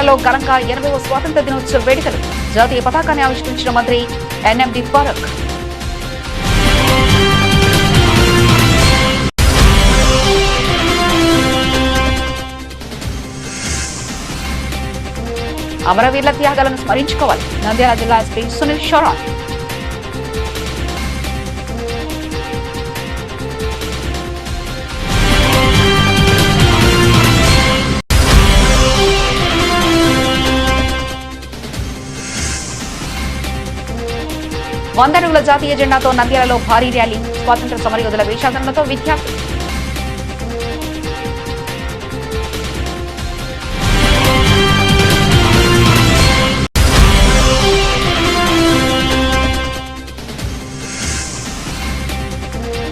నంద్యాలలో ఘనంగా 80వ స్వాతంత్ర దినోత్సవ వేడుకలు. జాతీయ పతాకాన్ని ఆవిష్కరించిన మంత్రి ఎన్ఎండి ఫారూక్. అమరవీరుల త్యాగాలను స్మరించుకోవాలి. నంద్యాల జిల్లా ఎస్పీ సునీల్ షోరాన్. వందడుగుల జాతీయ జెండాతో నంద్యాలలో భారీ ర్యాలీ. స్వాతంత్ర సమరయోధుల వేషాధరణతో విద్యార్థులు.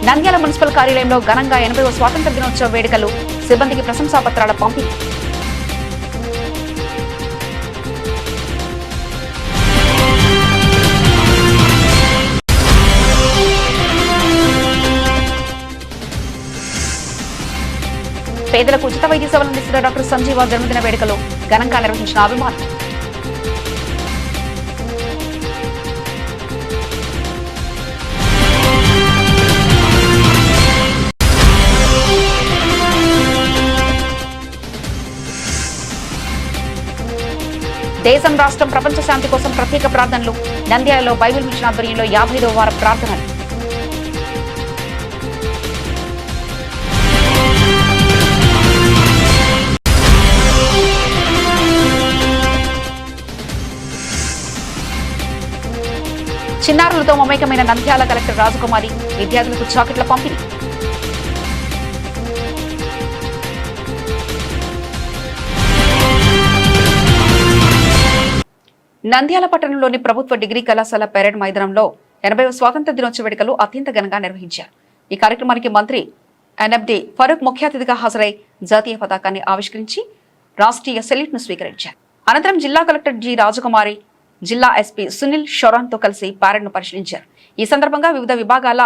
నంద్యాల మున్సిపల్ కార్యాలయంలో ఘనంగా 80వ స్వాతంత్ర దినోత్సవ వేడుకలు. సిబ్బందికి ప్రశంసా పత్రాల పంపిణీ. పేదలకు ఉచిత వైద్య సేవలు అందిస్తున్న డాక్టర్ సంజీవ జన్మదిన వేడుకలు ఘనంగా నిర్వహించిన అభిమానులు. దేశం రాష్ట్రం ప్రపంచ శాంతి కోసం ప్రత్యేక ప్రార్థనలు. నంద్యాలలో బైబిల్ మిషన్ ఆధ్వర్యంలో 55వ వార ప్రార్థనలు. చిన్నారులతో మమేకమైన నంద్యాల కలెక్టర్ రాజకుమారి. విద్యార్థులకు చాకెట్ల పంపిణీ. నంద్యాల పట్టణంలోని ప్రభుత్వ డిగ్రీ కళాశాల పెరేడ్ మైదానంలో 80వ స్వాతంత్ర దినోత్సవ వేడుకలు అత్యంత ఘనంగా నిర్వహించారు. ఈ కార్యక్రమానికి మంత్రి ఎన్ఎండి ఫరూక్ ముఖ్య అతిథిగా హాజరై జాతీయ పతాకాన్ని ఆవిష్కరించి రాష్ట్రీయ సెల్యూట్ ను స్వీకరించారు. అనంతరం జిల్లా కలెక్టర్ జి రాజకుమారి, జిల్లా ఎస్పీ సునీల్ షోరాన్ తో కలిసి పెరేడ్ ను పరిశీలించారు. ఈ సందర్భంగా వివిధ విభాగాల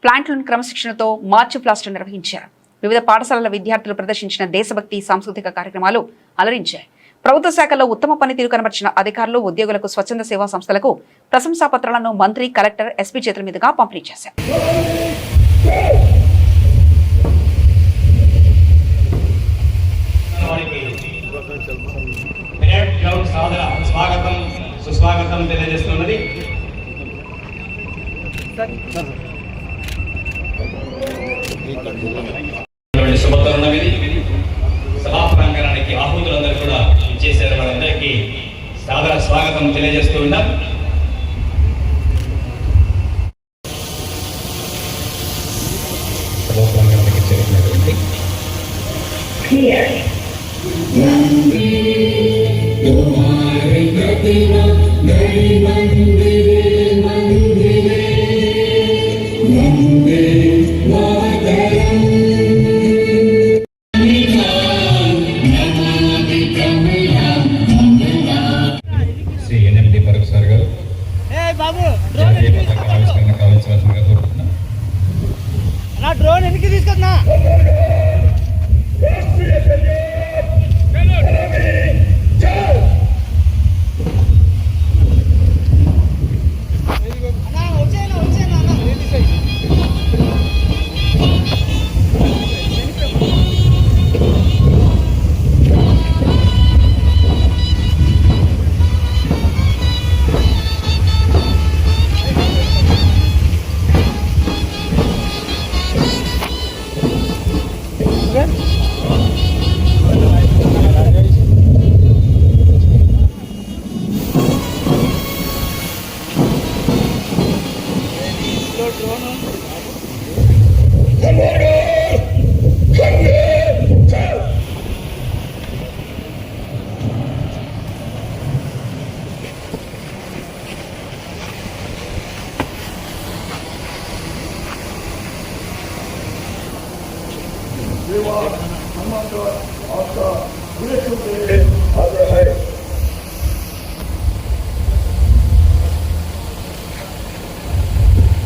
ప్లాంట్లను క్రమశిక్షణతో మార్చి ప్లాస్టర్ నిర్వహించారు. వివిధ పాఠశాలల విద్యార్థులు ప్రదర్శించిన దేశభక్తి సాంస్కృతిక కార్యక్రమాలు అలరించాయి. ప్రభుత్వ శాఖలో ఉత్తమ పనితీరు కనబర్చిన అధికారులు, ఉద్యోగులకు, స్వచ్ఛంద సేవా సంస్థలకు ప్రశంసా పత్రాలను మంత్రి, కలెక్టర్, ఎస్పీ చేతుల మీదుగా పంపిణీ చేశారు. సభాప్రాంగణానికి ఆహుతులందరూ కూడా ఇచ్చేసారు. వాళ్ళందరికీ సాదర స్వాగతం తెలియజేస్తూ ఉన్నాం. సభాప్రాంగణానికి చేరినటువంటి శ్రీ ఎన్ఎండి ఫరూక్ సార్ గారు జాతీయ పతాక ఆవిష్కరణ కావించవలసిందిగా కోరుతున్నాం. డ్రోన్ ఎన్నికి తీసుకొస్తున్నా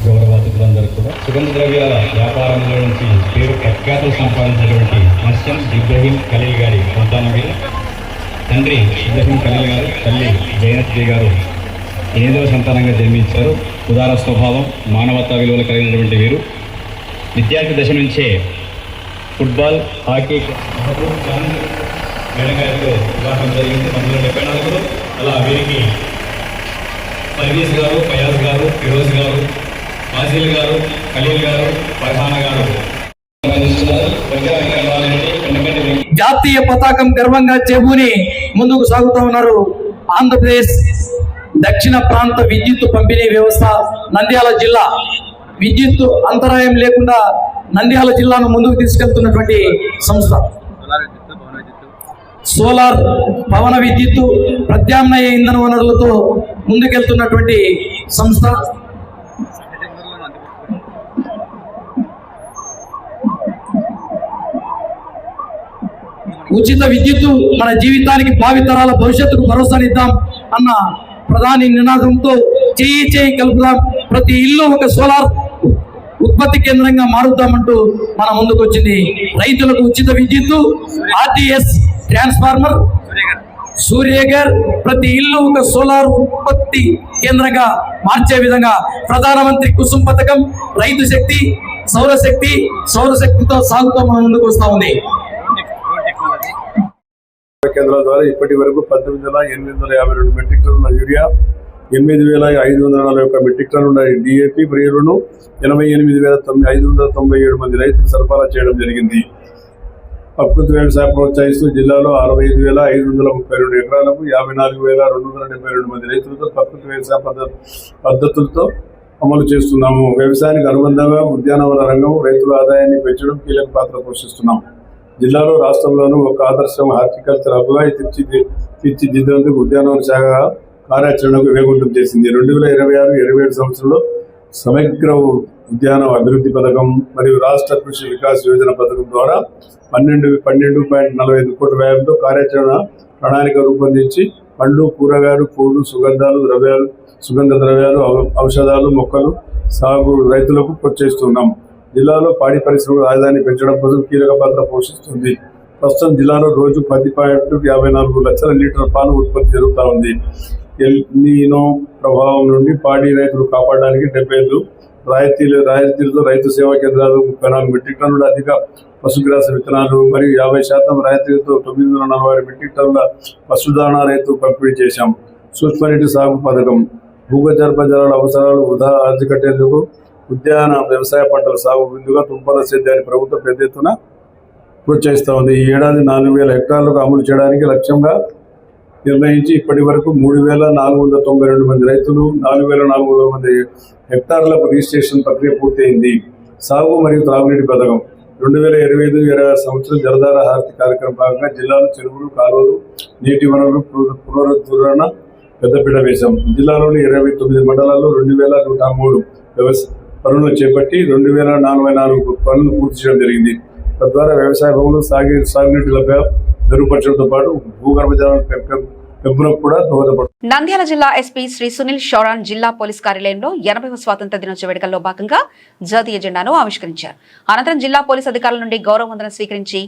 గౌరవాతిథులందరూ కూడా సుగంధ ద్రవ్యాల వ్యాపారంలో నుంచి పేరు ప్రఖ్యాతులు సంపాదించినటువంటి మస్యం ఇబ్రహీం ఖలీల్ గారి సంతానం మీద తండ్రి ఇబ్రహీం ఖలీల్ గారు, తల్లి జైనత్జీ గారు 8వ సంతానంగా జన్మించారు. ఉదార స్వభావం, మానవతా విలువలు కలిగినటువంటి వీరు విద్యార్థి దశ నుంచే ఫుట్బాల్, హాకీ, మేడగారితో వివాహం జరిగింది 1974లో. అలా వీరికి పర్వీస్ గారు, ఫయాజ్ గారు, ఫిరోజ్ గారు, ఫాజిల్ గారు, ఖలీల్ గారు, ఫర్హానా గారు జాతీయ పతాకం గర్వంగా చేబూని ముందుకు సాగుతూ ఉన్నారు. ఆంధ్రప్రదేశ్ దక్షిణ ప్రాంత విద్యుత్ పంపిణీ వ్యవస్థ నంద్యాల జిల్లా విద్యుత్ అంతరాయం లేకుండా నంద్యాల జిల్లాను ముందుకు తీసుకెళ్తున్నటువంటి సంస్థ. సోలార్, పవన విద్యుత్తు, ప్రత్యామ్నాయ ఇంధన వనరులతో ముందుకెళ్తున్నటువంటి సంస్థ. ఉచిత విద్యుత్తు మన జీవితానికి, భావితరాల భవిష్యత్తుకు భరోసానిద్దాం అన్న ప్రధాని నినాదంతో చేయి చేయి కలుపుదాం, ప్రతి ఇల్లు ఒక సోలార్ ఉత్పత్తి కేంద్రంగా మారుద్దామంటూ మన ముందుకు వచ్చింది. రైతులకు ఉచిత విద్యుత్తు, ఆర్టీఎస్ ట్రాన్స్ఫార్మర్, సూర్యగర్, ప్రతి ఇల్లు ఒక సోలార్ ఉత్పత్తి కేంద్రంగా మార్చే విధంగా ప్రధానమంత్రి కుసుమ్ పథకం, రైతు శక్తి, సౌరశక్తితో సాగుతూ మన ముందుకు వస్తూ ఉంది. కేంద్రాల ద్వారా ఇప్పటి వరకు 18,852 మెట్రిక్ టన్నుల యూరియా, 8,541 మెట్రిక్ టన్నుల డిఏపి ప్రియులను 88,597 మంది రైతులు సరఫరా చేయడం జరిగింది. ప్రకృతి వ్యవసాయం ప్రోత్సహిస్తూ జిల్లాలో 65,532 ఎకరాలకు 54,272 మంది రైతులతో ప్రకృతి వ్యవసాయ పద్ధతులతో అమలు చేస్తున్నాము. వ్యవసాయానికి అనుబంధంగా ఉద్యానవన రంగం, రైతుల ఆదాయాన్ని పెంచడం కీలక పాత్ర పోషిస్తున్నాం. జిల్లాలో, రాష్ట్రంలోనూ ఒక ఆదర్శ హార్టికల్చర్ హబ్గా తీర్చిదిద్దేందుకు ఉద్యానవన శాఖ కార్యాచరణకు వేగవంతం చేసింది. 2026-27 సంవత్సరంలో సమగ్ర ఉద్యాన అభివృద్ధి పథకం మరియు రాష్ట్ర కృషి వికాస్ యోజన పథకం ద్వారా 12.45 కోట్ల వ్యయంతో కార్యాచరణ ప్రణాళిక రూపొందించి పండ్లు, కూరగాయలు, పూలు, సుగంధ ద్రవ్యాలు, ఔషధాలు మొక్కలు సాగు రైతులకు ప్రోత్సహిస్తున్నాం. జిల్లాలో పాడి పరిశ్రమ రాజధాని పెంచడం కోసం కీలక పాత్ర పోషిస్తుంది. ప్రస్తుతం జిల్లాలో రోజు 10.54 లక్షల లీటర్ల పాలు ఉత్పత్తి జరుగుతూ ఉంది. ఎల్నినో ప్రభావం నుండి పాడి రైతులు కాపాడడానికి 75 రాయితీలతో రైతు సేవా కేంద్రాలు, 34 మెట్రిక్ టన్నుల అధిక పశుగ్రాస విత్తనాలు మరియు 50% రాయితీలతో 946 మెట్రిక్ టన్నుల పశుదాణా రైతు పంపిణీ చేశాం. సూక్ష్మనీటి సాగు పథకం భూగర్భ జలాల అవసరాలు వృధా అరికట్టేందుకు ఉద్యాన వ్యవసాయ పంటల సాగు బిందుగా తుంపర సేద్యాన్ని ప్రభుత్వం పెద్ద ఎత్తున ప్రోత్సహిస్తూ ఉంది. ఈ ఏడాది 4,000 హెక్టార్లకు అమలు చేయడానికి లక్ష్యంగా నిర్ణయించి ఇప్పటి వరకు 3,492 మంది రైతులు 4,400 మంది హెక్టార్లకు రిజిస్ట్రేషన్ ప్రక్రియ పూర్తయింది. సాగు మరియు త్రాగునీటి పథకం 2025-26 సంవత్సరం జలధార హారతి కార్యక్రమం భాగంగా జిల్లాలో చెరువులు, కాలువలు, నీటి వనరులు పునరుద్ధరణ పెద్దపీట వేశాం. జిల్లాలోని 29 మండలాల్లో 2,103 పనులు చేపట్టి 2,044 పనులు పూర్తి చేయడం జరిగింది. తద్వారా వ్యవసాయ భూములు, సాగునీటి లభ్యత మెరుగుపరచడంతో పాటు భూగర్భ జలాల పెంపునకు కూడా దోహదపడుతుంది. నంద్యాల జిల్లా ఎస్పీ శ్రీ సునీల్ షౌరాన్ జిల్లా పోలీస్ కార్యాలయంలో 80వ స్వాతంత్ర దినోత్సవ వేడుకల్లో భాగంగా జాతీయ జెండాను ఆవిష్కరించారు. అనంతరం జిల్లా పోలీస్ అధికారుల నుండి గౌరవ వందనం స్వీకరించి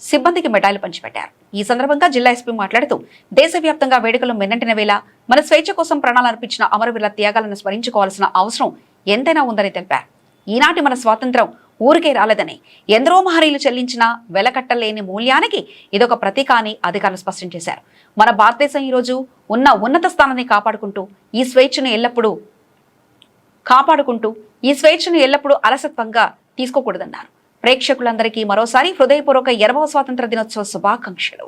సిబ్బందికి మెడాయిలు పంచిపెట్టారు. ఈ సందర్భంగా జిల్లా ఎస్పీ మాట్లాడుతూ దేశవ్యాప్తంగా వేడుకలు మిన్నంటిన వేళ మన స్వేచ్ఛ కోసం ప్రాణాలు అర్పించిన అమరవీరుల త్యాగాలను స్మరించుకోవాల్సిన అవసరం ఎంతైనా ఉందని తెలిపారు. ఈనాటి మన స్వాతంత్రం ఊరికే రాలేదని, ఎందరో మహనీయులు చెల్లించిన వెలకట్టలేని మూల్యానికి ఇదొక ప్రతీక అని అధికారులు స్పష్టం చేశారు. మన భారతదేశం ఈరోజు ఉన్న ఉన్నత స్థానాన్ని కాపాడుకుంటూ ఈ స్వేచ్ఛను ఎల్లప్పుడూ అలసత్వంగా తీసుకోకూడదన్నారు. ప్రేక్షకులందరికీ మరోసారి హృదయపూర్వక 80వ స్వాతంత్ర దినోత్సవ శుభాకాంక్షలు.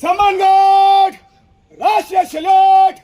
सम्मान गार्ड, राष्ट्रीय सैल्यूट।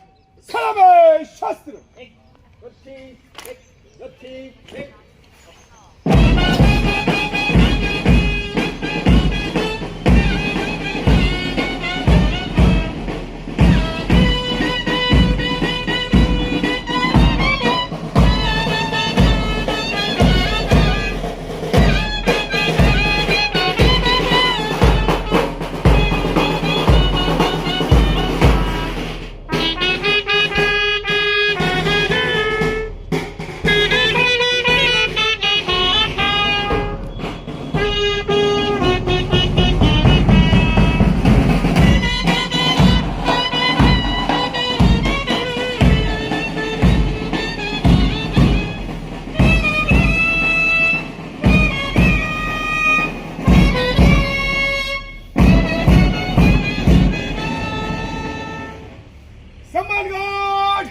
सम्मानगढ़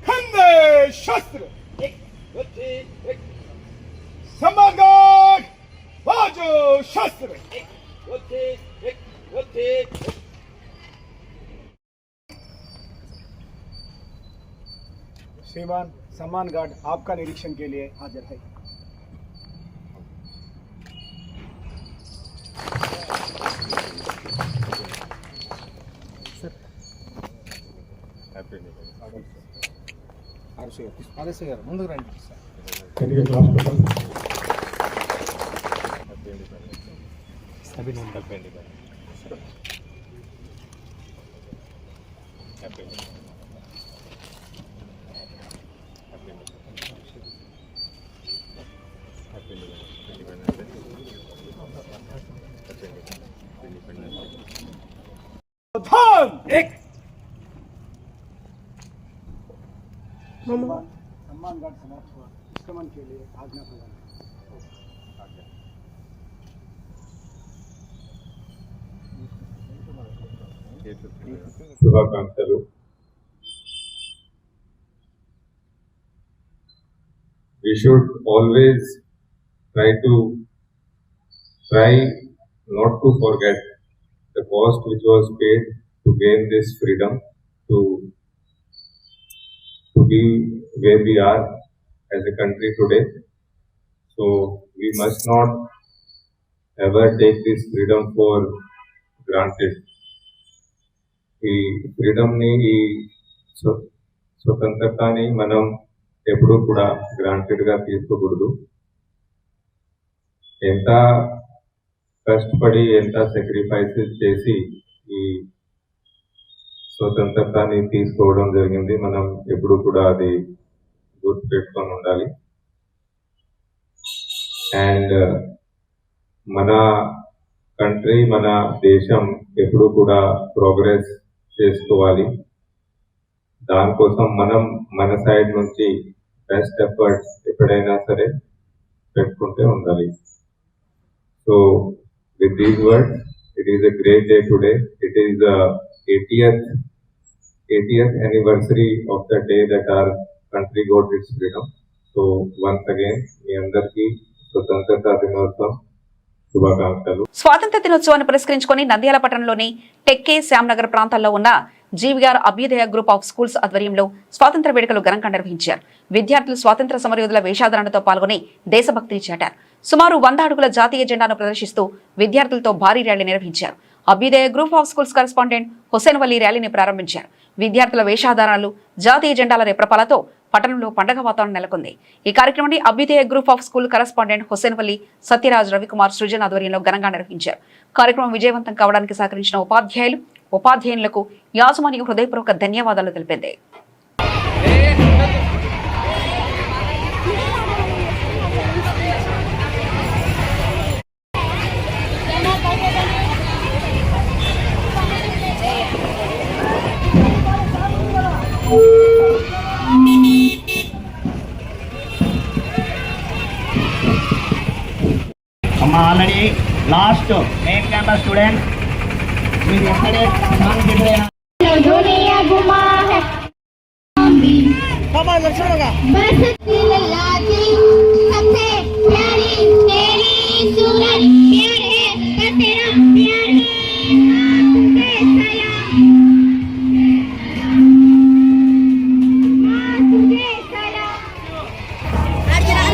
खंडे शस्त्र सम्मानगढ़ बाजू शस्त्र श्रीमान सम्मान गार्ड आपका निरीक्षण के लिए हाजिर है। ముందుకు రండి सम्मान गार्ड समाप्त हुआ। निष्क्रमण के लिए आज्ञा प्रदान। శుభాకాంక్షలు. We should always try not to forget the cost which was paid to gain this freedom, to be where we are as a country today. So we must not ever take this freedom for granted. ఈ ఫ్రీడమ్ని, ఈ స్వతంత్రతని మనం ఎప్పుడూ కూడా గ్రాంటెడ్గా తీసుకోకూడదు. ఎంత కష్టపడి, ఎంత sacrifices చేసి ఈ స్వతంత్రతని తీసుకోవడం జరిగింది, మనం ఎప్పుడు కూడా అది గుర్తుపెట్టుకొని ఉండాలి. అండ్ మన కంట్రీ, మన దేశం ఎప్పుడు కూడా ప్రోగ్రెస్ చేసుకోవాలి. దానికోసం మనం మన సైడ్ నుంచి బెస్ట్ ఎఫర్ట్స్ ఎప్పుడైనా సరే పెట్టుకుంటే ఉండాలి. So with these words, it is a great day today. It is the 80th anniversary of the day that our country got its freedom. So once again, మీ అందరికీ స్వతంత్రత దినోత్సవం శుభాకాంక్షలు. స్వాతంత్ర దినోత్సవాన్ని పురస్కరించుకొని నంద్యాల పట్టణంలోని టెక్కే శ్యామ్నగర్ ప్రాంతాల్లో ఉన్న జీవీఆర్ అభ్యుదయ గ్రూప్ ఆఫ్ స్కూల్స్ ఆధ్వర్యంలో స్వాతంత్ర వేడుకలు ఘనంగా నిర్వహించారు. విద్యార్థులు స్వాతంత్ర సమరయోధుల వేషాధారణతో పాల్గొని దేశభక్తిని చాటారు. సుమారు 100 అడుగుల జాతీయ జెండాను ప్రదర్శిస్తూ విద్యార్థులతో భారీ ర్యాలీ నిర్వహించారు. Abhyudaya group of schools correspondent Hussain Vali ర్యాలీని ప్రారంభించారు. విద్యార్థుల వేషాధారణలు, జాతీయ జెండాల రెప్రపాలతో పట్టణంలో పండగ వాతావరణం నెలకొంది. ఈ కార్యక్రమాన్ని Abhyudaya group of school correspondent Hussain Vali, Satyaraj, Ravikumar, Srujan ఆధ్వర్యంలో ఘనంగా నిర్వహించారు. కార్యక్రమం విజయవంతం కావడానికి సహకరించిన ఉపాధ్యాయులు, ఉపాధ్యాయులకు యాజమాన్యం హృదయపూర్వక ధన్యవాదాలు తెలిపింది. Already last main campus student మీరు ఎక్కడే సాంగ్ ఎదురైనా లక్ష్మణగా आज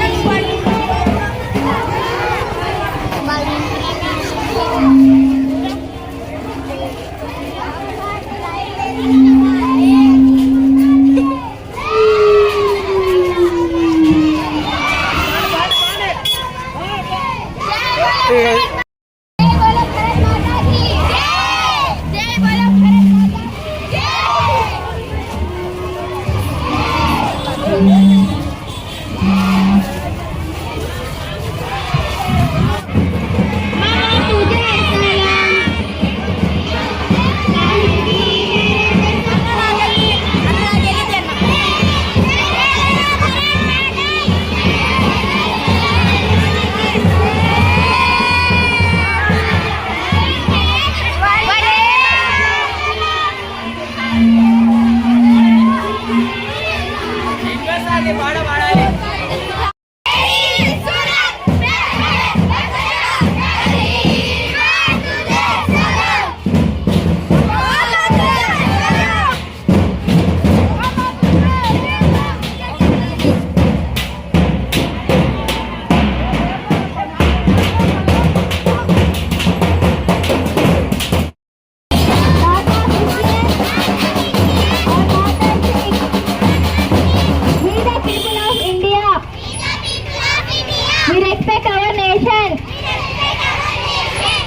We respect our nation.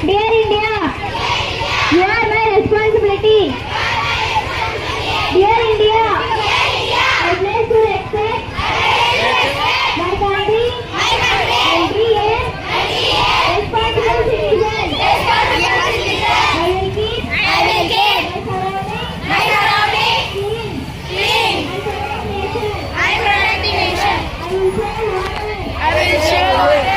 Dear India, you are my responsibility. Dear India, I pledge to respect my country and be a responsible citizen. I will keep my surroundings clean and protect nation. I will share water.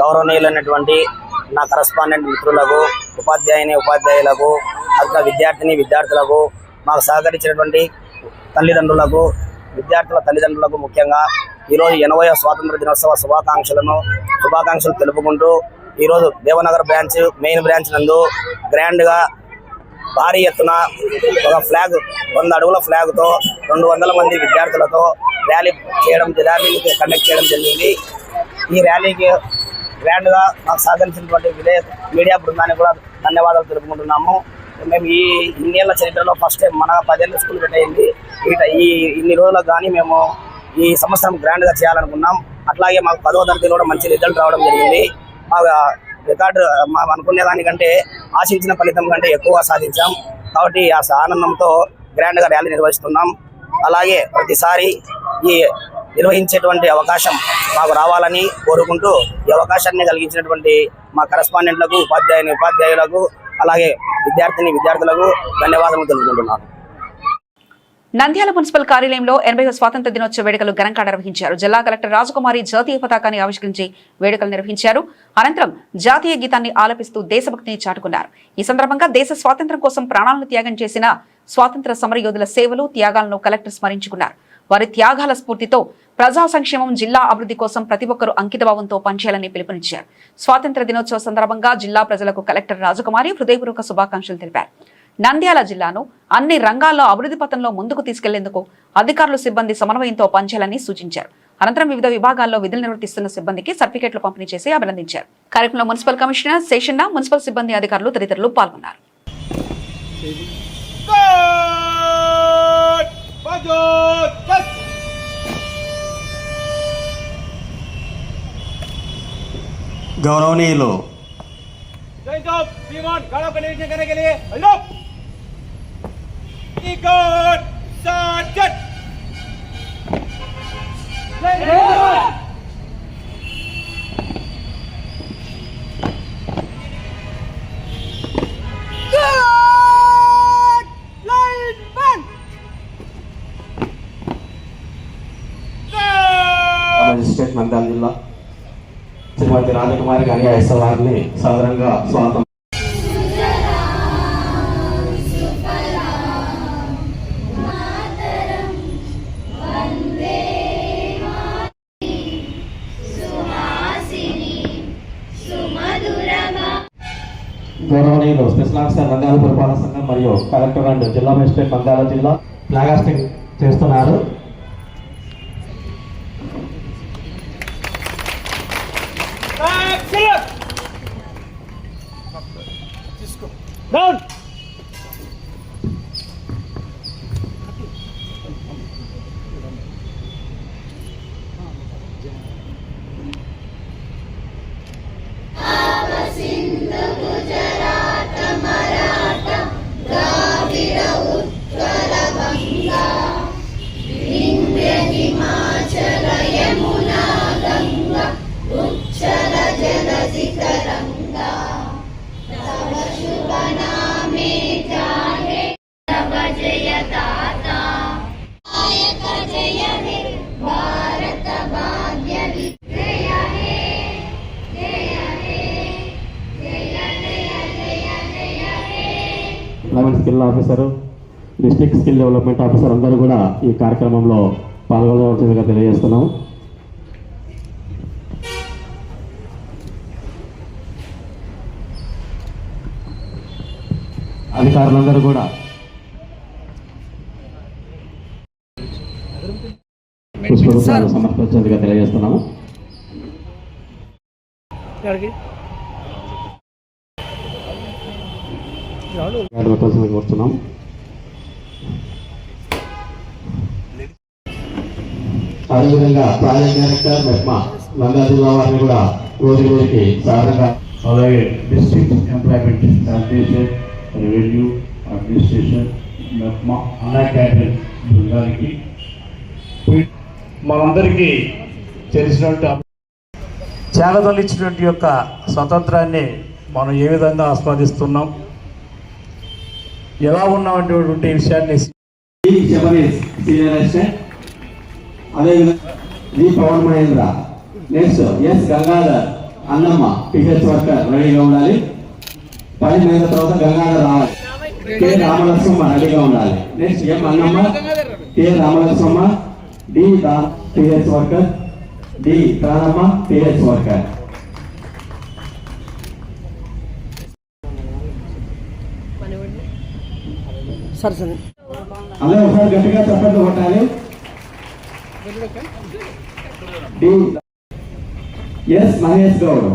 గౌరవనీయులైనటువంటి నా correspondent మిత్రులకు, ఉపాధ్యాయులకు, అక్క విద్యార్థులకు, మాకు సహకరించినటువంటి తల్లిదండ్రులకు, విద్యార్థుల తల్లిదండ్రులకు ముఖ్యంగా ఈరోజు 80వ స్వాతంత్ర దినోత్సవ శుభాకాంక్షలు తెలుపుకుంటూ ఈరోజు దేవనగర్ మెయిన్ బ్రాంచ్ నందు గ్రాండ్గా భారీ ఎత్తున ఒక ఫ్లాగ్ 100 అడుగుల ఫ్లాగ్తో 200 మంది విద్యార్థులతో ర్యాలీని కండక్ట్ చేయడం జరిగింది. ఈ ర్యాలీకి గ్రాండ్గా మాకు సహకరించినటువంటి మీడియా బృందానికి కూడా ధన్యవాదాలు తెలుపుకుంటున్నాము. మేము ఈ ఇన్నేళ్ల చరిత్రలో ఫస్ట్ టైం మన 10 ఏళ్ళ స్కూల్ పెట్టయింది. ఈ ఇన్ని రోజులకు కానీ మేము ఈ సంవత్సరం గ్రాండ్గా చేయాలనుకున్నాం. అట్లాగే మాకు 10వ తరగతిలో కూడా మంచి రిజల్ట్ రావడం జరిగింది. మా రికార్డు మనం అనుకునే దానికంటే ఆశించిన ఫలితం కంటే ఎక్కువ సాధించాం. కాబట్టి ఆ ఆనందంతో గ్రాండ్గా ర్యాలీ నిర్వహిస్తున్నాం. అలాగే ప్రతిసారి ఈ నిర్వహించేటువంటి అవకాశం మాకు రావాలని కోరుకుంటూ ఈ అవకాశాన్ని కలిగించినటువంటి మా కరస్పాండెంట్లకు, ఉపాధ్యాయులకు, అలాగే విద్యార్థులకు ధన్యవాదాలు తెలుపుకుంటున్నాను. నంద్యాల మున్సిపల్ కార్యాలయంలో 80వ స్వాతంత్ర దినోత్సవ వేడుకలు ఘనంగా నిర్వహించారు. జిల్లా కలెక్టర్ రాజకుమారి జాతీయ పతాకాన్ని ఆవిష్కరించి వేడుకలు నిర్వహించారు. అనంతరం జాతీయ గీతాన్ని ఆలపిస్తూ దేశభక్తిని చాటుకున్నారు. ఈ సందర్భంగా దేశ స్వాతంత్ర్యం కోసం ప్రాణాలను త్యాగం చేసిన స్వాతంత్ర సమరయోధుల సేవలు, త్యాగాలను కలెక్టర్ స్మరించుకున్నారు. వారి త్యాగాల స్ఫూర్తితో ప్రజా సంక్షేమం, జిల్లా అభివృద్ధి కోసం ప్రతి ఒక్కరూ అంకితభావంతో పనిచేయాలని పిలుపునిచ్చారు. స్వాతంత్ర దినోత్సవ సందర్భంగా జిల్లా ప్రజలకు కలెక్టర్ రాజకుమారి హృదయపూర్వక శుభాకాంక్షలు తెలిపారు. నంద్యాల జిల్లాను అన్ని రంగాల్లో అభివృద్ధి పథంలో ముందుకు తీసుకెళ్లేందుకు అధికారులు, సిబ్బంది సమన్వయంతో పనిచేయాలని సూచించారు. అనంతరం వివిధ విభాగాల్లో విధులు నిర్వర్తిస్తున్న సిబ్బందికి సర్టిఫికెట్లు పంపిణీ చేసి అభినందించారు. కార్యక్రమంలో మున్సిపల్ కమిషనర్ శేషన్న, మున్సిపల్ సిబ్బంది, అధికారులు తదితరులు పాల్గొన్నారు. गौरवनीయులు మెజిస్ట్రేట్ నంద్యాల జిల్లా శ్రీమతి రాజకుమారి గారి ఐఎస్ఆర్ని సాదరంగా స్వాగతం. గౌరవనీయులు స్పెషల్ ఆఫీసర్ నంద్యాల పురపాలక సంఘం మరియు కలెక్టర్ అండ్ జిల్లా మెజిస్ట్రేట్ నంద్యాల జిల్లా ఫ్లాగ్ హాస్టింగ్ చేస్తున్నారు. Employment skill officer, district skill development officer అందరూ కూడా ఈ కార్యక్రమంలో పాల్గొనవలసిందిగా తెలియజేస్తున్నాము. అధికారులందరూ కూడా పుష్పగుచ్చాలు సమర్పించేందుగా తెలియజేస్తున్నాము. కూర్చున్నాం. అదేవిధంగా ప్రాజెక్ట్ డైరెక్టర్ మెప్మా నంద్యాల జిల్లా వారిని కూడా రోజు రోజుకి సాధారణంగా, అలాగే district employment, sanitation, revenue, administration, MEPMA, అన్నా క్యాడర్ బృందానికి మనందరికీ తెలిసినట్టు త్యాగదలు ఇచ్చినటువంటి యొక్క స్వతంత్రాన్ని మనం ఏ విధంగా ఆస్వాదిస్తున్నాం, ఎలా ఉన్నామనేటువంటి విషయాన్ని సీనియర్ అసిస్టెంట్, అదేవిధంగా G Pavan Mahendra, next S Gangadhar Annamma PH worker రెడీగా ఉండాలి. 10 నెలల తర్వాత గంగాధర్ రావాలి. కె రామలక్ష్మమ్మ రెడీగా ఉండాలి. Next M Annamma, K Ramalakshmamma, D PH worker, D Pranamma PH worker. అదే ఒకసారి గట్టిగా చప్పట్లు కొట్టాలి. డి ఎస్ మహేష్ గౌడ్,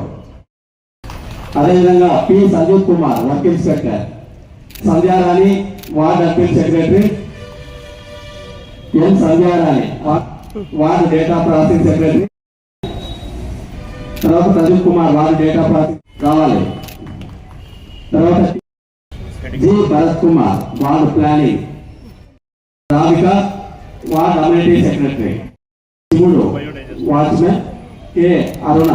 అదేవిధంగా P Sanjeev Kumar work inspector, Sandhyarani ward appeal secretary, N Sandhyarani ward data processing secretary, తర్వాత Sanjeev Kumar ward data processing రావాలి. తర్వాత G Bharath Kumar ward planning, Radhika ward amenity secretary, Shivudu watchman, K Aruna,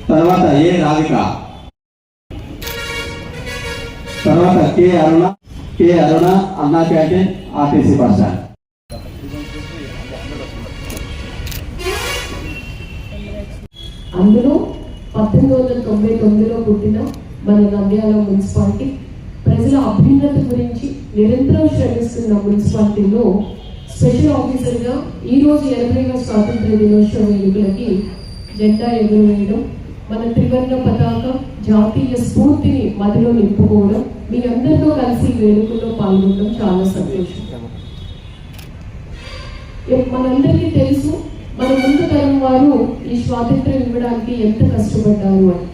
తర్వాత ఏ రాధిక, తర్వాత కె అరుణ అన్నా క్యాంటీన్ ఆర్టీసీ బస్ స్టాండ్. అందులో 1899లో పుట్టిన మన నంద్యాల మున్సిపాలిటీ ప్రజల అభ్యున్నతి గురించి నిరంతరం శ్రమిస్తున్న మున్సిపాలిటీలో స్పెషల్ ఆఫీసర్గా ఈరోజు 80వ స్వాతంత్ర దినోత్సవ వేడుకలకి జెండా ఎగురవేయడం, మన త్రివర్ణ పతాకం జాతీయ స్ఫూర్తిని మదిలో నింపుకోవడం, మీ అందరితో కలిసి వేడుకల్లో పాల్గొనడం చాలా సంతోషం. మనందరికీ తెలుసు మన ముందు తరం వారు ఈ స్వాతంత్ర్యం ఇవ్వడానికి ఎంత కష్టపడ్డారు అని.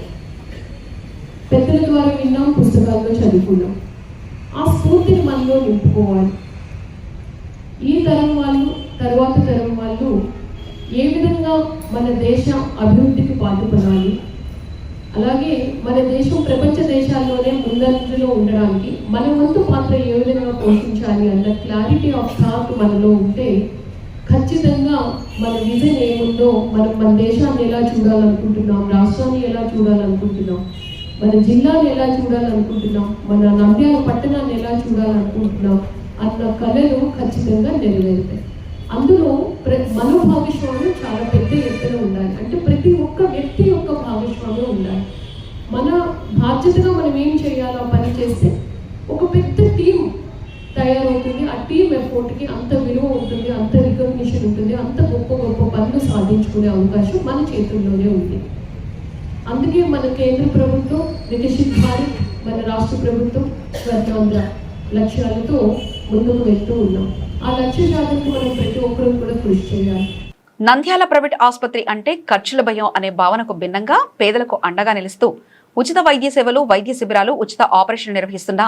పెద్దల ద్వారా విన్నాం, పుస్తకాల్లో చదువుకున్నాం. ఆ స్ఫూర్తిని మనలో నింపుకోవాలి. ఈ తరం వాళ్ళు, తర్వాత తరం వాళ్ళు ఏ విధంగా మన దేశ అభివృద్ధికి పాటుపడాలి, అలాగే మన దేశం ప్రపంచ దేశాల్లోనే ముందంజలో ఉండడానికి మన వంతు పాత్ర ఏ విధంగా పోషించాలి అన్న క్లారిటీ ఆఫ్ థాట్ మనలో ఉంటే ఖచ్చితంగా మన విజన్ ఏముందో, మనం మన దేశాన్ని ఎలా చూడాలనుకుంటున్నాం, రాష్ట్రాన్ని ఎలా చూడాలనుకుంటున్నాం, మన జిల్లాని ఎలా చూడాలనుకుంటున్నాం, మన నంద్యాల పట్టణాన్ని ఎలా చూడాలనుకుంటున్నాం అన్న కళలు ఖచ్చితంగా నెరవేరుతాయి. అందులో మన భాగస్వామ్యం చాలా పెద్ద ఎత్తున ఉండాలి. అంటే ప్రతి ఒక్క వ్యక్తి యొక్క భాగస్వామ్యం ఉండాలి. మన బాధ్యతగా మనం ఏం చేయాలో పని చేస్తే ఒక పెద్ద టీం తయారవుతుంది. ఆ టీం ఎఫర్ట్కి అంత విలువ ఉంటుంది, అంత రికగ్నిషన్ ఉంటుంది, అంత గొప్ప గొప్ప పనులు సాధించుకునే అవకాశం మన చేతుల్లోనే ఉంది. అందుకే మన కేంద్ర ప్రభుత్వం వికసిత్ భారత్, మన రాష్ట్ర ప్రభుత్వం స్వర్ణాంధ్ర లక్ష్యాలతో ముందుకు వెళ్తూ ఉన్నాం. ఆ లక్ష్య సాధనకు మనం ప్రతి ఒక్కరూ కూడా కృషి చేయాలి. నంద్యాల ప్రైవేట్ ఆసుపత్రి అంటే ఖర్చుల భయం అనే భావనకు భిన్నంగా పేదలకు అండగా నిలుస్తూ ఉచిత వైద్య సేవలు, వైద్య శిబిరాలు, ఉచిత ఆపరేషన్ నిర్వహిస్తున్న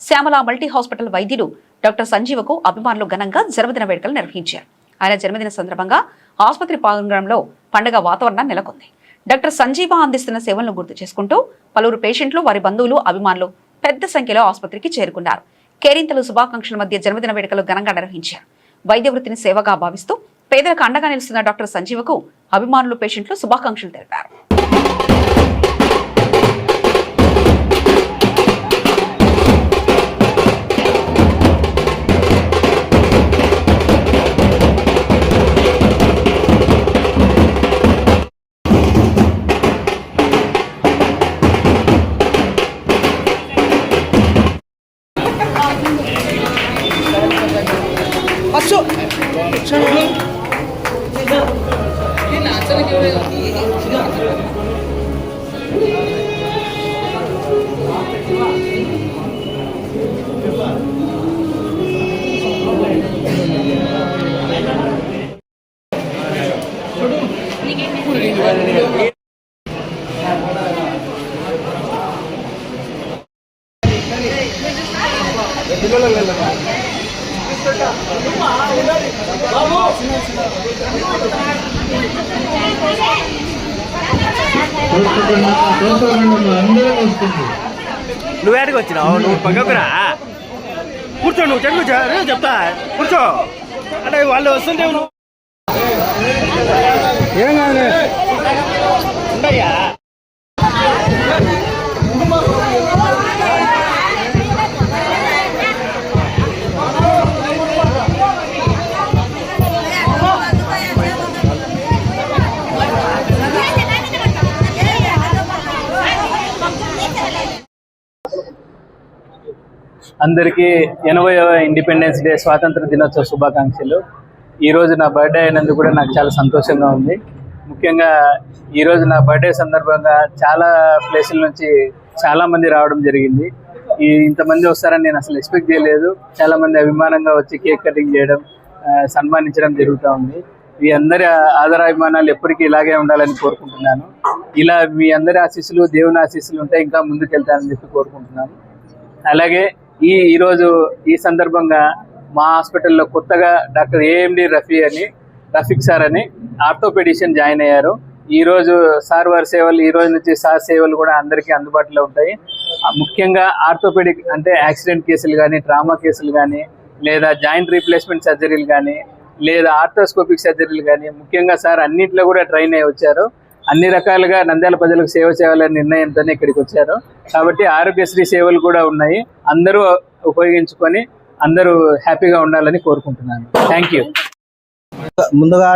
శ్యామల మల్టీ హాస్పిటల్ వైద్యుడు డాక్టర్ సంజీవకు అభిమానులు ఘనంగా జన్మదిన వేడుకలు నిర్వహించారు. ఆయన జన్మదిన సందర్భంగా ఆసుపత్రి ప్రాంగణంలో పండుగ వాతావరణం నెలకొంది. డాక్టర్ సంజీవ అందిస్తున్న సేవలను గుర్తు చేసుకుంటూ పలువురు పేషెంట్లు, వారి బంధువులు, అభిమానులు పెద్ద సంఖ్యలో ఆసుపత్రికి చేరుకున్నారు. కేరింతలు, శుభాకాంక్షల మధ్య జన్మదిన వేడుకలు ఘనంగా నిర్వహించారు. వైద్య వృత్తిని సేవగా భావిస్తూ పేదలకు అండగా నిలుస్తున్న డాక్టర్ సంజీవకు అభిమానులు, పేషెంట్లు శుభాకాంక్షలు తెలిపారు. నువ్వు ఏడికి వచ్చినావు? నువ్వు పక్కకురా, కూర్చో. నువ్వు చెప్తా కూర్చో అంటే వాళ్ళు వస్తుంటే ఏం కాదు ఉండయ్యా. అందరికీ 80వ ఇండిపెండెన్స్ డే స్వాతంత్ర దినోత్సవ శుభాకాంక్షలు. ఈరోజు నా బర్త్డే అయినందుకు కూడా నాకు చాలా సంతోషంగా ఉంది. ముఖ్యంగా ఈరోజు నా బర్త్డే సందర్భంగా చాలా ప్లేసుల నుంచి చాలామంది రావడం జరిగింది. ఇంతమంది వస్తారని నేను అసలు ఎక్స్పెక్ట్ చేయలేదు. చాలామంది అభిమానంగా వచ్చి కేక్ కటింగ్ చేయడం, సన్మానించడం జరుగుతూ ఉంది. మీ అందరి ఆదరాభిమానాలు ఎప్పటికీ ఇలాగే ఉండాలని కోరుకుంటున్నాను. ఇలా మీ అందరి ఆశీస్సులు, దేవుని ఆశీస్సులు ఉంటే ఇంకా ముందుకెళ్తానని చెప్పి కోరుకుంటున్నాను. అలాగే ఈరోజు ఈ సందర్భంగా మా హాస్పిటల్లో కొత్తగా డాక్టర్ ఏఎండి రఫీక్ సార్ అని ఆర్థోపెడిషియన్ జాయిన్ అయ్యారు. ఈరోజు సార్ వారి సేవలు, ఈ రోజు నుంచి సార్ సేవలు కూడా అందరికీ అందుబాటులో ఉంటాయి. ముఖ్యంగా ఆర్థోపెడిక్ అంటే యాక్సిడెంట్ కేసులు కానీ, ట్రామా కేసులు కానీ, లేదా జాయింట్ రీప్లేస్మెంట్ సర్జరీలు కానీ, లేదా ఆర్థోస్కోపిక్ సర్జరీలు కానీ, ముఖ్యంగా సార్ అన్నింటిలో కూడా ట్రైన్ అయ్యి వచ్చారు. అన్ని రకాలుగా నంద్యాల ప్రజలకు సేవ చేయాలనే నిర్ణయంతోనే ఇక్కడికి వచ్చారు. కాబట్టి ఆరోగ్యశ్రీ సేవలు కూడా ఉన్నాయి. అందరూ ఉపయోగించుకొని అందరూ హ్యాపీగా ఉండాలని కోరుకుంటున్నాను. Thank you. ముందుగా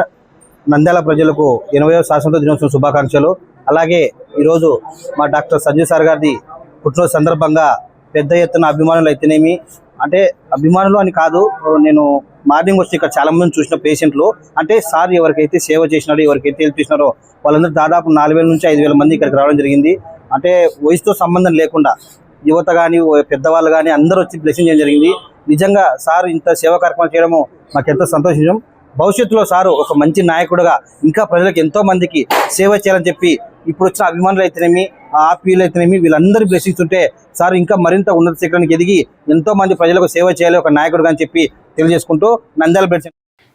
నంద్యాల ప్రజలకు 80వ స్వాతంత్ర దినోత్సవం శుభాకాంక్షలు. అలాగే ఈరోజు మా డాక్టర్ సంజీవ్ సార్ గారిది పుట్టినరోజు సందర్భంగా పెద్ద ఎత్తున అభిమానులు అయితేనేమి, అంటే అభిమానులు అని కాదు, నేను మార్నింగ్ వచ్చి ఇక్కడ చాలా మంది చూసిన పేషెంట్లు, అంటే సార్ ఎవరికైతే సేవ చేసినారో, ఎవరికైతే హెల్ప్ చేసినారో వాళ్ళందరూ దాదాపు 4000 నుంచి 5000 మంది ఇక్కడికి రావడం జరిగింది. అంటే వయసుతో సంబంధం లేకుండా యువత కానీ, పెద్దవాళ్ళు కానీ అందరూ వచ్చి బ్లెస్సింగ్ చేయడం జరిగింది. నిజంగా సార్ ఇంత సేవా కార్యక్రమాలు చేయడము మాకు ఎంతో సంతోషం. భవిష్యత్తులో సారు ఒక మంచి నాయకుడుగా ఇంకా ప్రజలకు ఎంతో మందికి సేవ చేయాలని చెప్పి ఇప్పుడు వచ్చిన అభిమానులు అయితేనేమి, ఆప్యాయులు అయితేనేమి, వీళ్ళందరూ బ్లెస్సింగ్స్ ఉంటే సార్ ఇంకా మరింత ఉన్నత శిఖరానికి ఎదిగి ఎంతో మంది ప్రజలకు సేవ చేయాలి ఒక నాయకుడుగా అని చెప్పి తెలియజేసుకుంటూ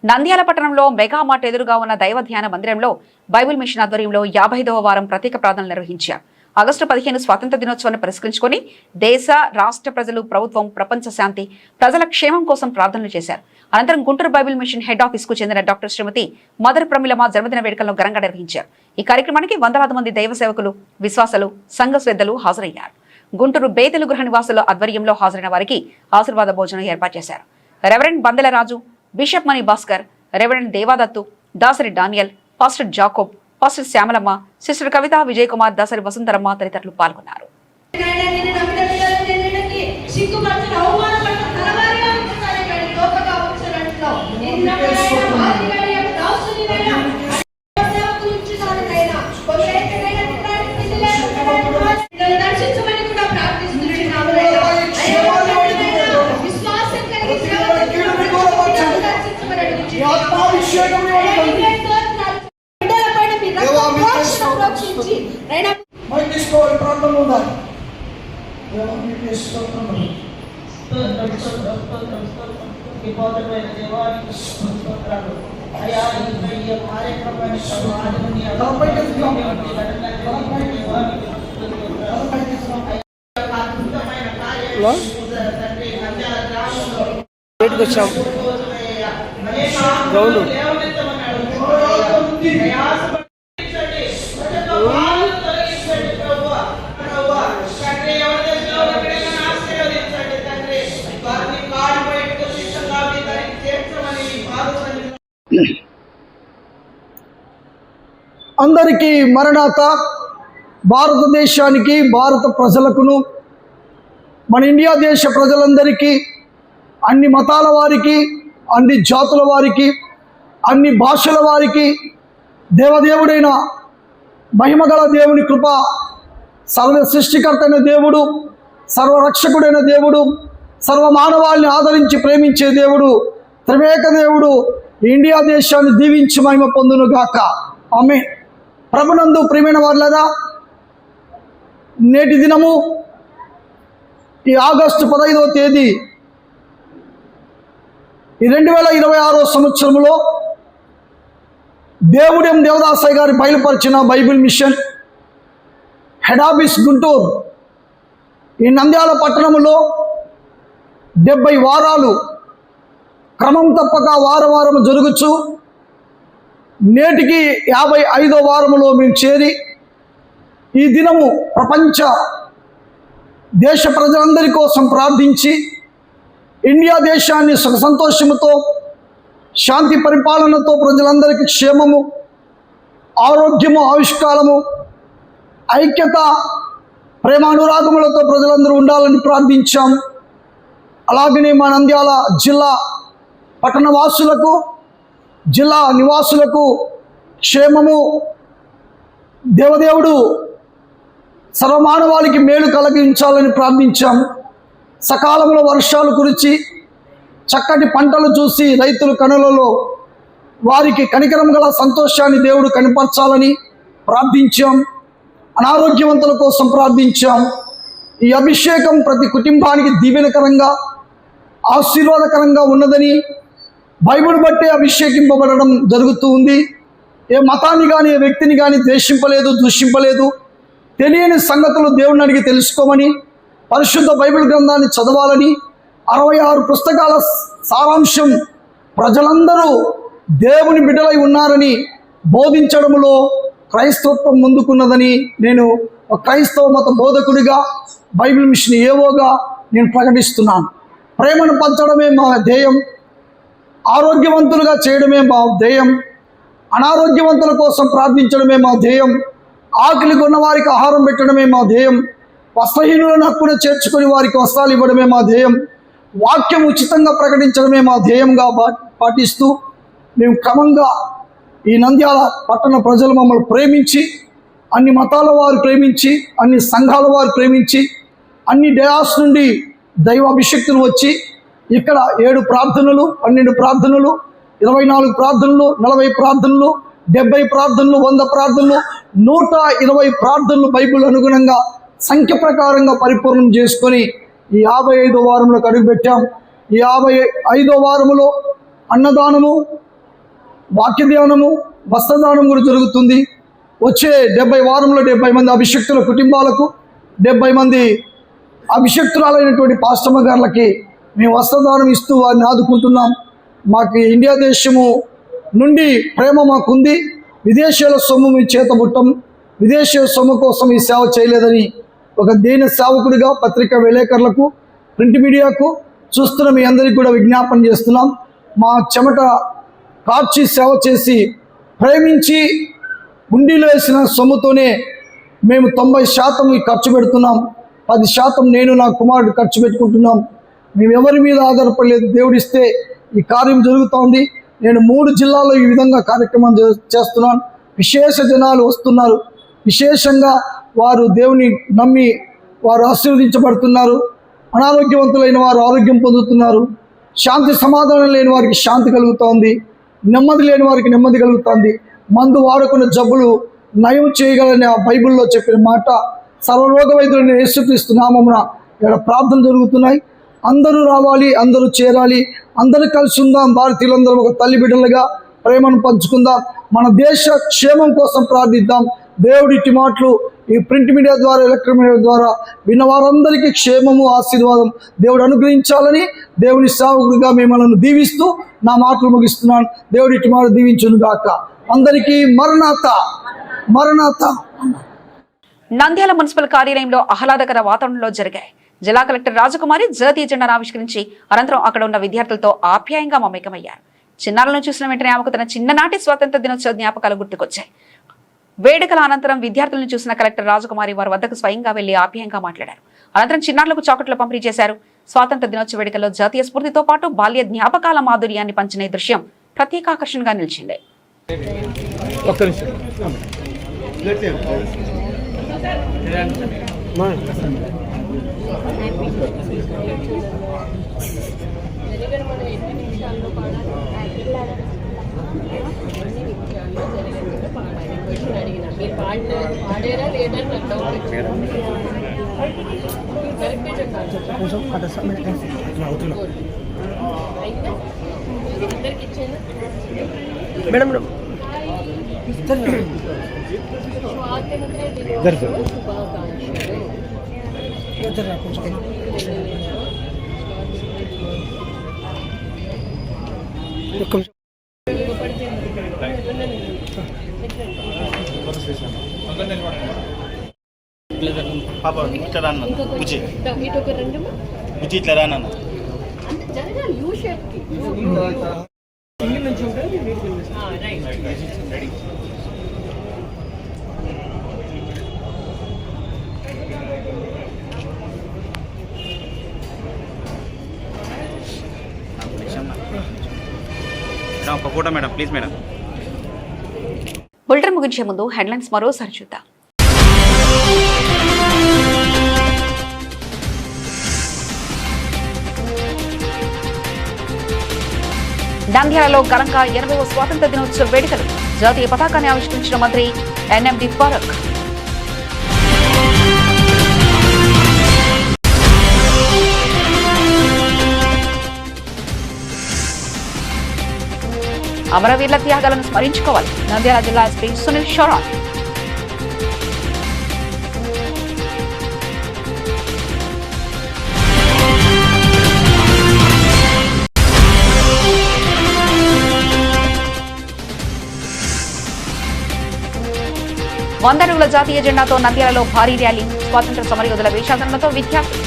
నంద్యాల పట్టణంలో మెగా మార్ట్ ఎదురుగా ఉన్న దైవ ధ్యాన మందిరంలో బైబిల్ మిషన్ ఆధ్వర్యంలో 55వ వారం ప్రత్యేక ప్రార్థనలు నిర్వహించారు. ఆగస్టు 15 స్వాతంత్ర దినోత్సవాన్ని పురస్కరించుకొని దేశ, రాష్ట్ర ప్రజలు, ప్రభుత్వం, ప్రపంచ శాంతి, ప్రజల క్షేమం కోసం ప్రార్థనలు చేశారు. అనంతరం Guntur Bible mission head office కు చెందిన డాక్టర్ శ్రీమతి మదర్ ప్రమిళమ జన్మదిన వేడుకలను ఘనంగా నిర్వహించారు. ఈ కార్యక్రమానికి వందలాది మంది దైవ సేవకులు, విశ్వాసులు, సంఘ శ్రద్ధలు హాజరయ్యారు. గుంటూరు బేతెలు గృహ నివాసుల ఆధ్వర్యంలో హాజరైన వారికి ఆశీర్వాద భోజనం ఏర్పాటు చేశారు. Reverend Bandela Raju, bishop Mani Bhaskar, reverend Devadattu, Dasari Daniel, pastor Jacob, pastor Shyamalamma, sister Kavitha, Vijay Kumar, Dasari Vasundharamma తదితరులు పాల్గొన్నారు. మైక్ చేసుకోవాలి, ప్రార్థన ఉండాలి. బయటకు వచ్చాం గ్రౌండ్ అందరికీ మరణాత. భారతదేశానికి, భారత ప్రజలకును, మన ఇండియా దేశ ప్రజలందరికీ, అన్ని మతాల వారికి, అన్ని జాతుల వారికి, అన్ని భాషల వారికి దేవదేవుడైన మహిమగల దేవుని కృప, సర్వ సృష్టికర్తైన దేవుడు, సర్వరక్షకుడైన దేవుడు, సర్వ మానవాళిని ఆదరించి ప్రేమించే దేవుడు, త్రివేక దేవుడు ఇండియా దేశాన్ని దీవించి మహిమ పొందును గాక. ఆమేన్. ప్రభునందు ప్రియమైన వారులారా, నేటి దినము ఈ ఆగస్టు 15వ తేదీ ఈ 2026 సంవత్సరంలో దేవుడెం దేవదాసయ్య గారి బయలుపరిచిన Bible mission head office Guntur ఈ నంద్యాల పట్టణంలో 70 వారాలు క్రమం తప్పక వారం జరుగుచు నేటికి 55వ వారములో మేము చేరి ఈ దినము ప్రపంచ దేశ ప్రజలందరి కోసం ప్రార్థించి ఇండియా దేశాన్ని సుఖ సంతోషముతో, శాంతి పరిపాలనతో, ప్రజలందరికీ క్షేమము, ఆరోగ్యము, ఆవిష్కారము, ఐక్యత, ప్రేమానురాగములతో ప్రజలందరూ ఉండాలని ప్రార్థించాం. అలాగనే మా నంద్యాల జిల్లా పట్టణ వాసులకు, జిల్లా నివాసులకు క్షేమము, దేవదేవుడు సర్వమానవాళికి మేలు కలిగించాలని ప్రార్థించాం. సకాలంలో వర్షాలు కురిచి చక్కటి పంటలు చూసి రైతుల కనులలో వారికి కనికరం గల సంతోషాన్ని దేవుడు కనపరచాలని ప్రార్థించాం. అనారోగ్యవంతుల కోసం ప్రార్థించాం. ఈ అభిషేకం ప్రతి కుటుంబానికి దీవెనకరంగా, ఆశీర్వాదకరంగా ఉన్నదని బైబిల్ బట్టే అభిషేకింపబడడం జరుగుతూ ఉంది. ఏ మతాన్ని కానీ, ఏ వ్యక్తిని కానీ ద్వేషింపలేదు, దూషింపలేదు. తెలియని సంగతులు దేవుని అడిగి తెలుసుకోమని, పరిశుద్ధ బైబిల్ గ్రంథాన్ని చదవాలని, 66 పుస్తకాల సారాంశం ప్రజలందరూ దేవుని బిడ్డలై ఉన్నారని బోధించడంలో క్రైస్తవత్వం ముందుకున్నదని నేను ఒక క్రైస్తవ మత బోధకుడిగా, బైబిల్ మిషన్ ఏవోగా నేను ప్రకటిస్తున్నాను. ప్రేమను పంచడమే మా ధ్యేయం, ఆరోగ్యవంతులుగా చేయడమే మా ధ్యేయం, అనారోగ్యవంతుల కోసం ప్రార్థించడమే మా ధ్యేయం, ఆకలి కొన్న వారికి ఆహారం పెట్టడమే మా ధ్యేయం, వస్త్రహీనులను హక్కున చేర్చుకొని వారికి వస్త్రాలు ఇవ్వడమే మా ధ్యేయం, వాక్యం ఉచితంగా ప్రకటించడమే మా ధ్యేయంగా పాటిస్తూ మేము క్రమంగా ఈ నంద్యాల పట్టణ ప్రజలు మమ్మల్ని ప్రేమించి, అన్ని మతాల వారు ప్రేమించి, అన్ని సంఘాల వారు ప్రేమించి, అన్ని డయాస్ నుండి దైవ అభిషక్తులు వచ్చి ఇక్కడ 7 ప్రార్థనలు, 12 ప్రార్థనలు, 24 ప్రార్థనలు, 40 ప్రార్థనలు, 70 ప్రార్థనలు, 100 ప్రార్థనలు, 120 ప్రార్థనలు బైబిల్ అనుగుణంగా సంఖ్య ప్రకారంగా పరిపూర్ణం చేసుకొని ఈ 55వ వారంలోకి అడుగుపెట్టాం. ఈ 55వ వారములో అన్నదానము, వాక్య ధ్యానము, వస్త్రదానం కూడా జరుగుతుంది. వచ్చే 70 వారంలో 70 మంది అభిషక్తుల కుటుంబాలకు, 70 మంది అభిషక్తురాలైనటువంటి పాస్టమ్మ గారులకి మేము వస్త్రదానం ఇస్తూ వారిని ఆదుకుంటున్నాం. మాకు ఇండియా దేశము నుండి ప్రేమ మాకుంది. విదేశీయుల సొమ్ము మీ చేతబుట్టం, విదేశీయ సొమ్ము కోసం ఈ సేవ చేయలేదని ఒక దీన సేవకుడిగా పత్రికా విలేకరులకు, ప్రింట్ మీడియాకు, చూస్తున్న మీ అందరికీ కూడా విజ్ఞాపన చేస్తున్నాం. మా చెమట కార్చి సేవ చేసి ప్రేమించి ఉండిలో వేసిన సొమ్ముతోనే మేము 90% ఖర్చు పెడుతున్నాం. 10% నేను నా కుమారుడు ఖర్చు పెట్టుకుంటున్నాం. మేము ఎవరి మీద ఆధారపడలేదు. దేవుడిస్తే ఈ కార్యం జరుగుతోంది. నేను 3 జిల్లాల్లో ఈ విధంగా కార్యక్రమం చేస్తున్నాను. విశేష జనాలు వస్తున్నారు. విశేషంగా వారు దేవుని నమ్మి వారు ఆశీర్వదించబడుతున్నారు. అనారోగ్యవంతులైన వారు ఆరోగ్యం పొందుతున్నారు. శాంతి సమాధానం లేని వారికి శాంతి కలుగుతోంది. నెమ్మది లేని వారికి నెమ్మది కలుగుతుంది. మందు వాడుకున్న జబ్బులు నయం చేయగలని ఆ బైబిల్లో చెప్పిన మాట సర్వరోగ వైద్యుడిని యేసుక్రీస్తు నామమున ఇక్కడ ప్రార్థన జరుగుతున్నాయి. అందరూ రావాలి, అందరూ చేరాలి, అందరూ కలిసి ఉందాం. భారతీయులందరూ ఒక తల్లి బిడ్డలుగా ప్రేమను పంచుకుందాం. మన దేశ క్షేమం కోసం ప్రార్థిద్దాం. దేవుడిటి మాటలు ఈ ప్రింట్ మీడియా ద్వారా, ఎలక్ట్రిక్ మీడియా ద్వారా విన్న వారందరికీ క్షేమము, ఆశీర్వాదం దేవుడు అనుగ్రహించాలని దేవుని సేవకుడిగా మిమ్మల్ని దీవిస్తూ నా మాటలు ముగిస్తున్నాను. దేవుడిటి మాట దీవించును గాక. అందరికీ మరణాత మరణాత. నంద్యాల మున్సిపల్ కార్యాలయంలో ఆహ్లాదకర వాతావరణంలో జరిగాయి. జిల్లా కలెక్టర్ రాజకుమారి జాతీయ జెండాను ఆవిష్కరించి అనంతరం అక్కడ ఉన్న విద్యార్థులతో ఆప్యాయంగా మమేకమయ్యారు. చిన్నారులను చూసిన వెంటనే ఆమెకు తన చిన్ననాటి స్వాతంత్ర దినోత్సవ జ్ఞాపకాలు గుర్తుకొచ్చాయి. వేడుకల అనంతరం విద్యార్థులను చూసిన కలెక్టర్ రాజకుమారి వారి వద్దకు స్వయంగా వెళ్లి ఆప్యాయంగా మాట్లాడారు. అనంతరం చిన్నారులకు చాక్లెట్లు పంపిణీ చేశారు. స్వాతంత్ర దినోత్సవ వేడుకల్లో జాతీయ స్ఫూర్తితో పాటు బాల్య జ్ఞాపకాల మాధుర్యాన్ని పంచిన ఈ దృశ్యం ప్రత్యేక ఆకర్షణగా నిలిచింది. Photo madam, please madam. Bulletin ముగించే ముందు హెడ్లైన్స్ మరోసారి చూద్దాం. నంద్యాలలో ఘనంగా 80వ స్వాతంత్ర దినోత్సవ వేడుకలు. జాతీయ పతాకాన్ని ఆవిష్కరించిన మంత్రి ఎన్ఎండి ఫారూక్. అమరవీరుల త్యాగాలను స్మరించుకోవాలి. నంద్యాల జిల్లా ఎస్పీ సునీల్ షోరాన్. వంద అడుగుల జాతీయ జెండాతో నంద్యాలలో భారీ ర్యాలీ. స్వాతంత్ర సమరయోధుల వేషాధరణతో విద్యార్థులు.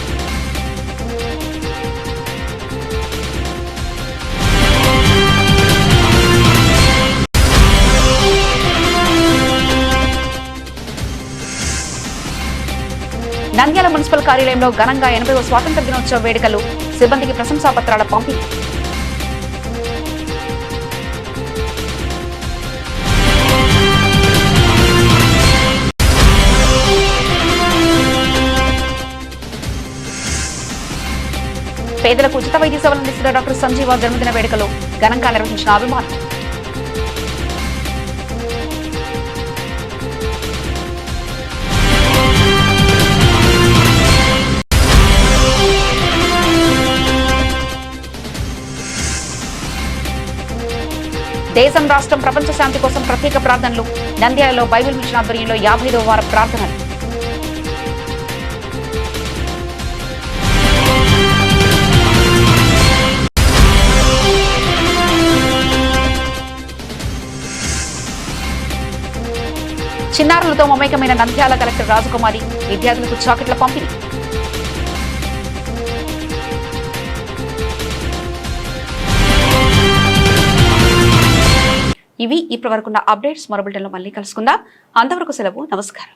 నంద్యాల మున్సిపల్ కార్యాలయంలో ఘనంగా 80వ స్వాతంత్ర దినోత్సవ వేడుకలు. సిబ్బందికి ప్రశంసా పత్రాల పంపిణీ. పేదలకు ఉచిత వైద్య సేవలు అందిస్తున్న డాక్టర్ సంజీవ జన్మదిన వేడుకలు ఘనంగా నిర్వహించిన అభిమానులు. దేశం, రాష్ట్రం, ప్రపంచ శాంతి కోసం ప్రత్యేక ప్రార్థనలు. నంద్యాలలో బైబిల్ మిషన్ ఆధ్వర్యంలో 55వ వార ప్రార్థనలు. చిన్నారులతో మమేకమైన నంద్యాల కలెక్టర్ రాజకుమారి. విద్యార్థులకు చాకెట్ల పంపిణీ. ఇవి ఇప్పటివరకున్న అప్డేట్స్. మరో బులెటిన్లో మళ్ళీ కలుసుకుందాం. అంతవరకు సెలవు. నమస్కారం.